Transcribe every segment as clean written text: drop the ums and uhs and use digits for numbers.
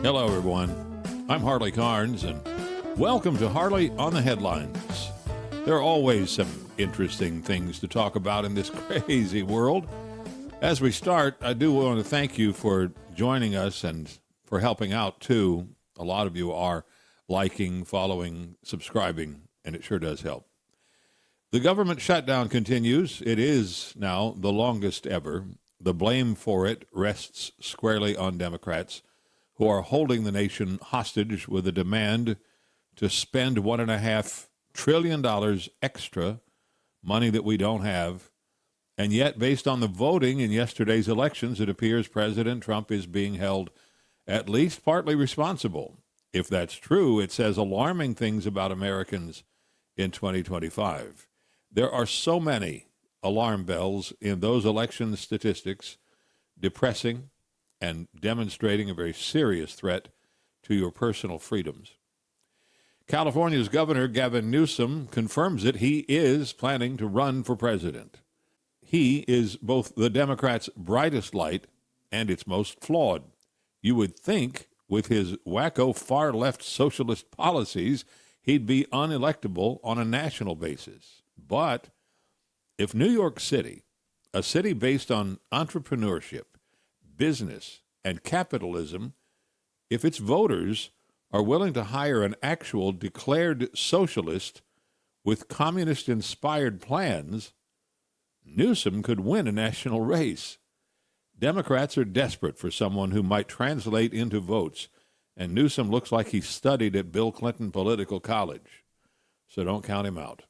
Hello, everyone. I'm Harley Carnes, and welcome to Harley on the Headlines. There are always some interesting things to talk about in this crazy world. As we start, I do want to thank you for joining us and for helping out, too. A lot of you are liking, following, subscribing, and it sure does help. The government shutdown continues. It is now the longest ever. The blame for it rests squarely on Democrats, who are holding the nation hostage with a demand to spend $1.5 trillion extra, money that we don't have. And yet, based on the voting in yesterday's elections, it appears President Trump is being held at least partly responsible. If that's true, it says alarming things about Americans in 2025. There are so many alarm bells in those election statistics, depressing and demonstrating a very serious threat to your personal freedoms. California's Governor Gavin Newsom confirms that he is planning to run for president. He is both the Democrats' brightest light and its most flawed. You would think, with his wacko far-left socialist policies, he'd be unelectable on a national basis. But if New York City, a city based on entrepreneurship, business, and capitalism, if its voters are willing to hire an actual declared socialist with communist-inspired plans, Newsom could win a national race. Democrats are desperate for someone who might translate into votes, and Newsom looks like he studied at Bill Clinton Political College, so don't count him out.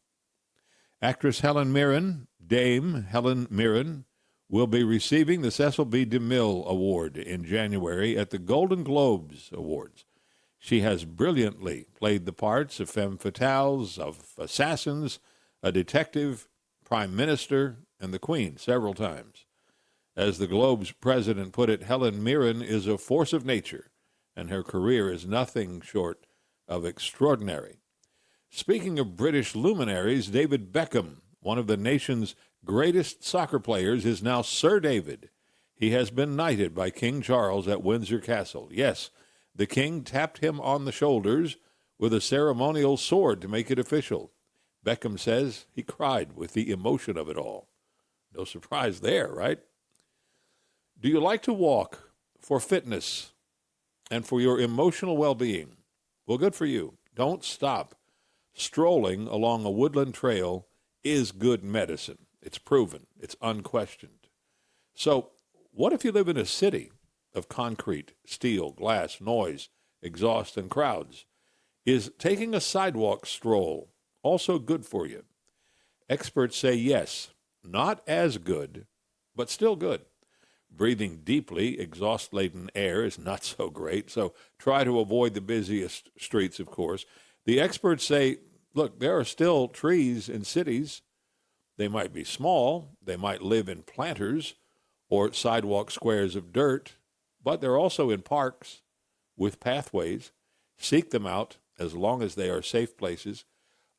Actress Helen Mirren, Dame Helen Mirren, will be receiving the Cecil B DeMille Award in January at the Golden Globes Awards. She has brilliantly played the parts of femme fatales, of assassins, a detective, prime minister, and the queen several times. As the Globe's president put it, Helen Mirren is a force of nature, and her career is nothing short of extraordinary. Speaking of British luminaries, David Beckham, one of the nation's greatest soccer players, is now Sir David. He has been knighted by King Charles at Windsor Castle. Yes, the king tapped him on the shoulders with a ceremonial sword to make it official. Beckham says he cried with the emotion of it all. No surprise there, right? Do you like to walk for fitness and for your emotional well-being? Well, good for you. Don't stop. Strolling along a woodland trail is good medicine. It's proven. It's unquestioned. So what if you live in a city of concrete, steel, glass, noise, exhaust, and crowds? Is taking a sidewalk stroll also good for you? Experts say yes, not as good, but still good. Breathing deeply exhaust-laden air is not so great, so try to avoid the busiest streets, of course. The experts say, look, there are still trees in cities. They might be small, they might live in planters or sidewalk squares of dirt, but they're also in parks with pathways. Seek them out as long as they are safe places.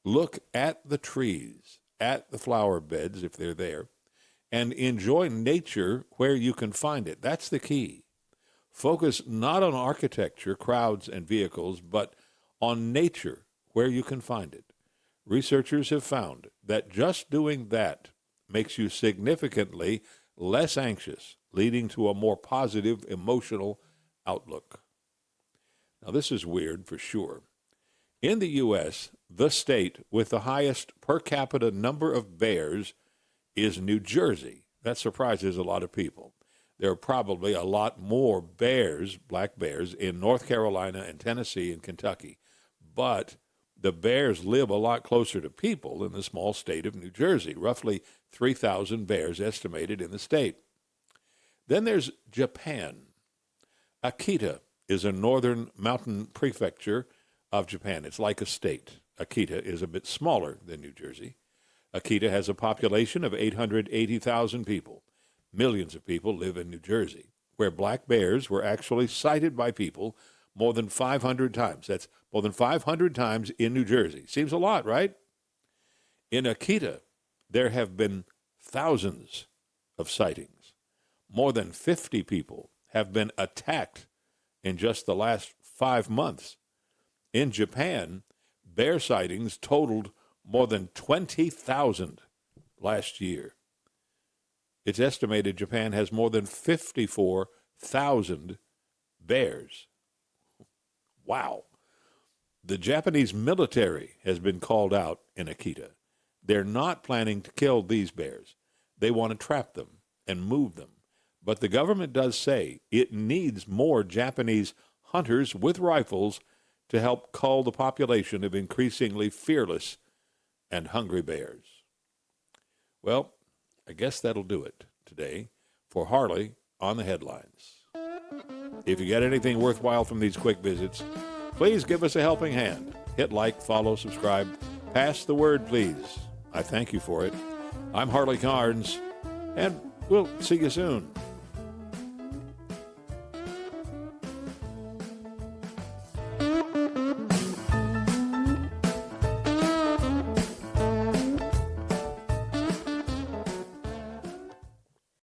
Look at the trees, at the flower beds if they're there, and enjoy nature where you can find it. That's the key. Focus not on architecture, crowds, and vehicles, but on nature where you can find it. Researchers have found that just doing that makes you significantly less anxious, leading to a more positive emotional outlook. Now, this is weird for sure. In the U.S., the state with the highest per capita number of bears is New Jersey. That surprises a lot of people. There are probably a lot more bears, black bears, in North Carolina and Tennessee and Kentucky. But the bears live a lot closer to people in the small state of New Jersey, roughly 3,000 bears estimated in the state. Then there's Japan. Akita is a northern mountain prefecture of Japan. It's like a state. Akita is a bit smaller than New Jersey. Akita has a population of 880,000 people. Millions of people live in New Jersey, where black bears were actually sighted by people more than 500 times. That's more than 500 times in New Jersey. Seems a lot, right? In Akita, there have been thousands of sightings. More than 50 people have been attacked in just the last 5 months. In Japan, bear sightings totaled more than 20,000 last year. It's estimated Japan has more than 54,000 bears. Wow. The Japanese military has been called out in Akita. They're not planning to kill these bears. They want to trap them and move them. But the government does say it needs more Japanese hunters with rifles to help cull the population of increasingly fearless and hungry bears. Well, I guess that'll do it today for Harley on the Headlines. If you get anything worthwhile from these quick visits, please give us a helping hand. Hit like, follow, subscribe. Pass the word, please. I thank you for it. I'm Harley Carnes, and we'll see you soon.